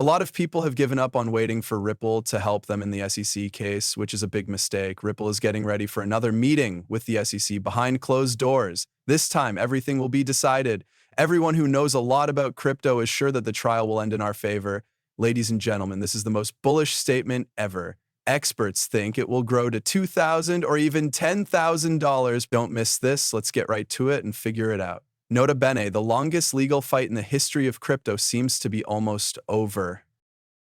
A lot of people have given up on waiting for Ripple to help them in the SEC case, which is a big mistake. Ripple is getting ready for another meeting with the SEC behind closed doors. This time, everything will be decided. Everyone who knows a lot about crypto is sure that the trial will end in our favor. Ladies and gentlemen, this is the most bullish statement ever. Experts think it will grow to $2,000 or even $10,000. Don't miss this. Let's get right to it and figure it out. Nota bene, the longest legal fight in the history of crypto seems to be almost over.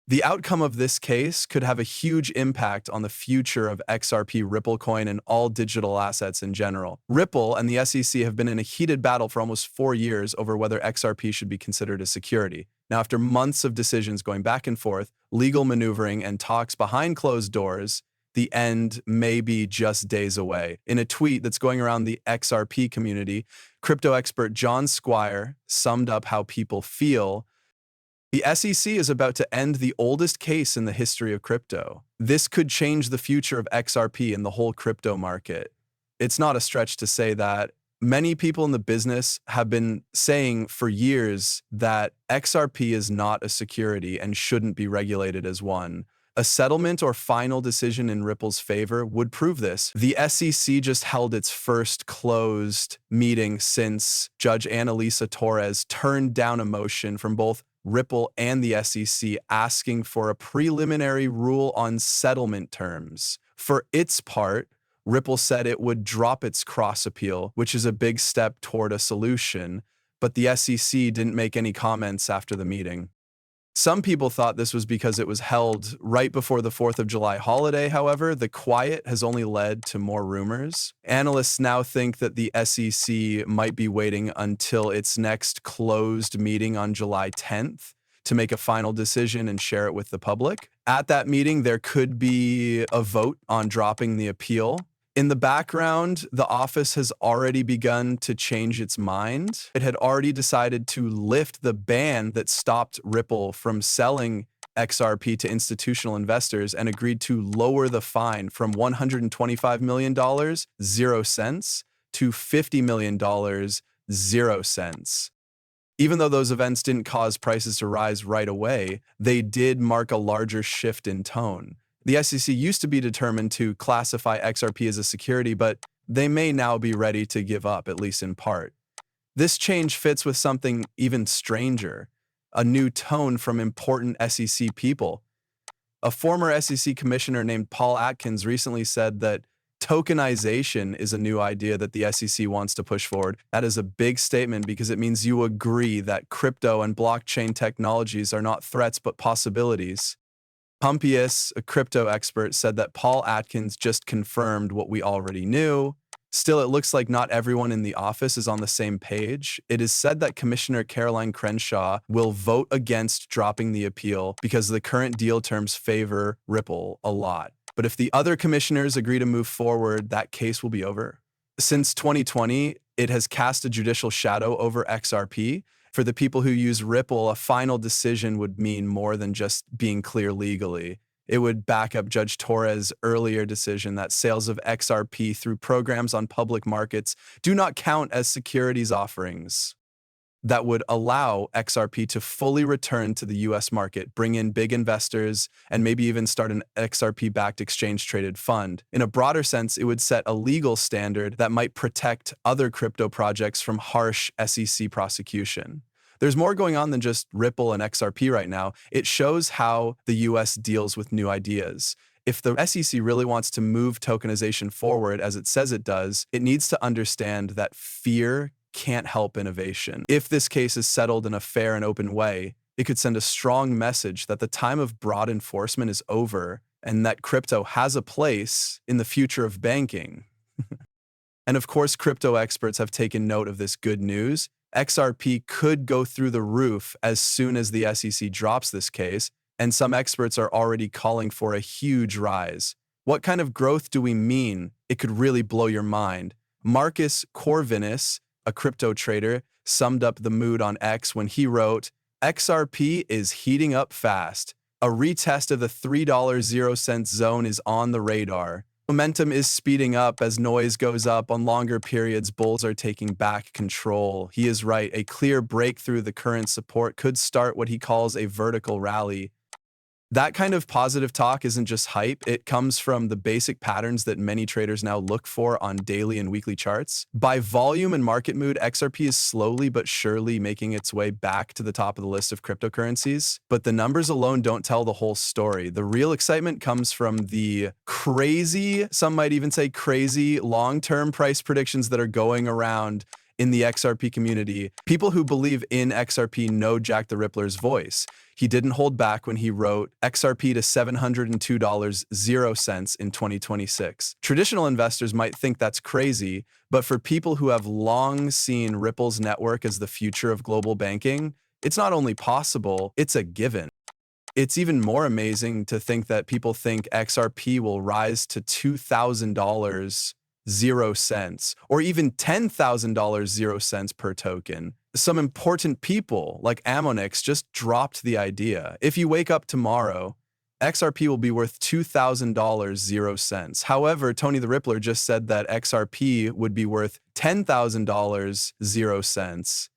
The outcome of this case could have a huge impact on the future of XRP, Ripple coin, and all digital assets in general. Ripple and the SEC have been in a heated battle for almost 4 years over whether XRP should be considered a security. Now, after months of decisions going back and forth, legal maneuvering, and talks behind closed doors, the end may be just days away. In a tweet that's going around the XRP community, crypto expert John Squire summed up how people feel. The SEC is about to end the oldest case in the history of crypto. This could change the future of XRP and the whole crypto market. It's not a stretch to say that many people in the business have been saying for years that XRP is not a security and shouldn't be regulated as one. A settlement or final decision in Ripple's favor would prove this. The SEC just held its first closed meeting since Judge Annalisa Torres turned down a motion from both Ripple and the SEC asking for a preliminary rule on settlement terms. For its part, Ripple said it would drop its cross appeal, which is a big step toward a solution, but the SEC didn't make any comments after the meeting. Some people thought this was because it was held right before the 4th of July holiday. However, the quiet has only led to more rumors. Analysts now think that the SEC might be waiting until its next closed meeting on July 10th to make a final decision and share it with the public. At that meeting, there could be a vote on dropping the appeal. In the background, the office has already begun to change its mind. It had already decided to lift the ban that stopped Ripple from selling XRP to institutional investors and agreed to lower the fine from $125 million, 0 cents, to $50 million, 0 cents. Even though those events didn't cause prices to rise right away, they did mark a larger shift in tone. The SEC used to be determined to classify XRP as a security, but they may now be ready to give up, at least in part. This change fits with something even stranger, a new tone from important SEC people. A former SEC commissioner named Paul Atkins recently said that tokenization is a new idea that the SEC wants to push forward. That is a big statement because it means you agree that crypto and blockchain technologies are not threats but possibilities. Pumpius, a crypto expert, said that Paul Atkins just confirmed what we already knew. Still, it looks like not everyone in the office is on the same page. It is said that Commissioner Caroline Crenshaw will vote against dropping the appeal because the current deal terms favor Ripple a lot. But if the other commissioners agree to move forward, that case will be over. Since 2020, it has cast a judicial shadow over XRP. For the people who use Ripple, a final decision would mean more than just being clear legally. It would back up Judge Torres' earlier decision that sales of XRP through programs on public markets do not count as securities offerings. That would allow XRP to fully return to the US market, bring in big investors, and maybe even start an XRP-backed exchange-traded fund. In a broader sense, it would set a legal standard that might protect other crypto projects from harsh SEC prosecution. There's more going on than just Ripple and XRP right now. It shows how the US deals with new ideas. If the SEC really wants to move tokenization forward as it says it does, it needs to understand that fear can't help innovation. If this case is settled in a fair and open way, it could send a strong message that the time of broad enforcement is over and that crypto has a place in the future of banking. And of course, crypto experts have taken note of this good news. XRP could go through the roof as soon as the SEC drops this case, and some experts are already calling for a huge rise. What kind of growth do we mean? It could really blow your mind. Marcus Corvinus, a crypto trader, summed up the mood on X when he wrote, "XRP is heating up fast. A retest of the $3.00 zone is on the radar. Momentum is speeding up as noise goes up. On longer periods, bulls are taking back control. He is right. A clear breakthrough the current support could start what he calls a vertical rally. That kind of positive talk isn't just hype, it comes from the basic patterns that many traders now look for on daily and weekly charts. By volume and market mood, XRP is slowly but surely making its way back to the top of the list of cryptocurrencies. But the numbers alone don't tell the whole story. The real excitement comes from the crazy, some might even say crazy, long-term price predictions that are going around in the XRP community. People who believe in XRP know Jack the Rippler's voice. He didn't hold back when he wrote XRP to $702.00 in 2026. Traditional investors might think that's crazy, but for people who have long seen Ripple's network as the future of global banking, it's not only possible, it's a given. It's even more amazing to think that people think XRP will rise to $2,000.00 or even $10,000.00 per token. Some important people, like Ammonix, just dropped the idea. If you wake up tomorrow, XRP will be worth $2,000.00. However, Tony the Rippler just said that XRP would be worth $10,000.00.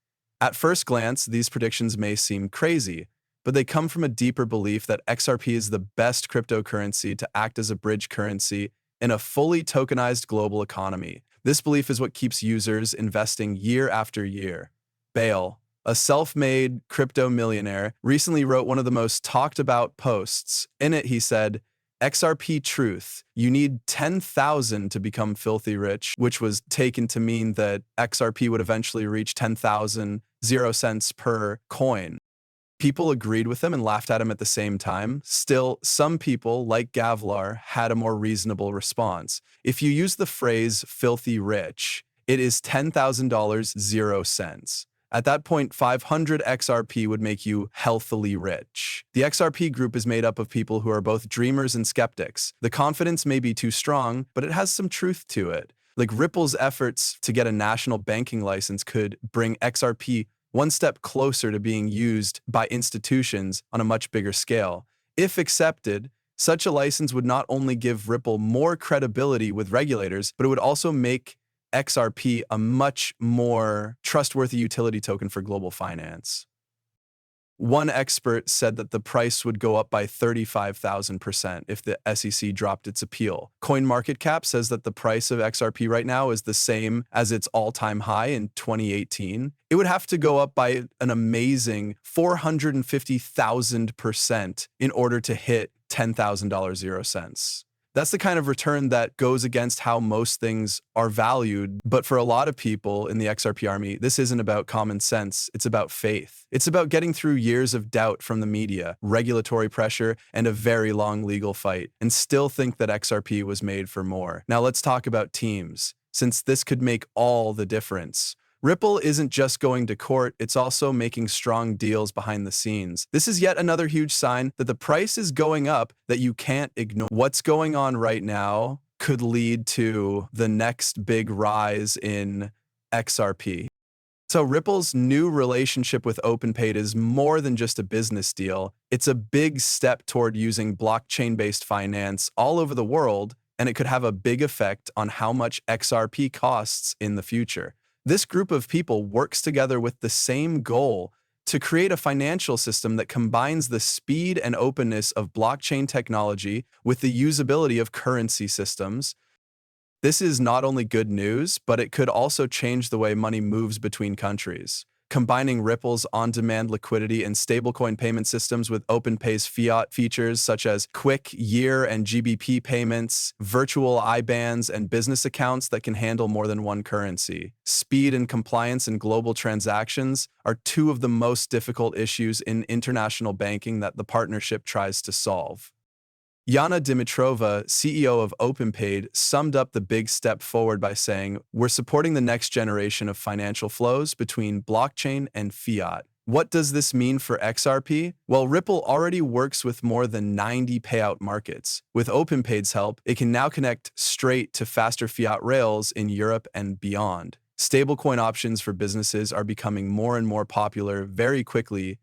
At first glance, these predictions may seem crazy, but they come from a deeper belief that XRP is the best cryptocurrency to act as a bridge currency in a fully tokenized global economy. This belief is what keeps users investing year after year. Bale, a self-made crypto millionaire, recently wrote one of the most talked about posts. In it, he said, XRP truth, you need 10,000 to become filthy rich, which was taken to mean that XRP would eventually reach 10,000 cents per coin. People agreed with him and laughed at him at the same time. Still, some people, like Gavlar, had a more reasonable response. If you use the phrase filthy rich, it is $10,000.00. At that point, 500 XRP would make you healthily rich. The XRP group is made up of people who are both dreamers and skeptics. The confidence may be too strong, but it has some truth to it. Like Ripple's efforts to get a national banking license could bring XRP one step closer to being used by institutions on a much bigger scale. If accepted, such a license would not only give Ripple more credibility with regulators, but it would also make XRP a much more trustworthy utility token for global finance. One expert said that the price would go up by 35,000% if the SEC dropped its appeal. CoinMarketCap says that the price of XRP right now is the same as its all-time high in 2018. It would have to go up by an amazing 450,000% in order to hit $10,000.00. That's the kind of return that goes against how most things are valued. But for a lot of people in the XRP army, this isn't about common sense. It's about faith. It's about getting through years of doubt from the media, regulatory pressure, and a very long legal fight, and still think that XRP was made for more. Now let's talk about teams, since this could make all the difference. Ripple isn't just going to court, it's also making strong deals behind the scenes. This is yet another huge sign that the price is going up that you can't ignore. What's going on right now could lead to the next big rise in XRP. So Ripple's new relationship with OpenPaid is more than just a business deal. It's a big step toward using blockchain-based finance all over the world, and it could have a big effect on how much XRP costs in the future. This group of people works together with the same goal to create a financial system that combines the speed and openness of blockchain technology with the usability of currency systems. This is not only good news, but it could also change the way money moves between countries. Combining Ripple's on-demand liquidity and stablecoin payment systems with OpenPay's fiat features such as quick year and GBP payments, virtual IBANs, and business accounts that can handle more than one currency. Speed and compliance in global transactions are two of the most difficult issues in international banking that the partnership tries to solve. Yana Dimitrova, CEO of OpenPaid, summed up the big step forward by saying, "We're supporting the next generation of financial flows between blockchain and fiat." What does this mean for XRP? Well, Ripple already works with more than 90 payout markets. With OpenPaid's help, it can now connect straight to faster fiat rails in Europe and beyond. Stablecoin options for businesses are becoming more and more popular very quickly,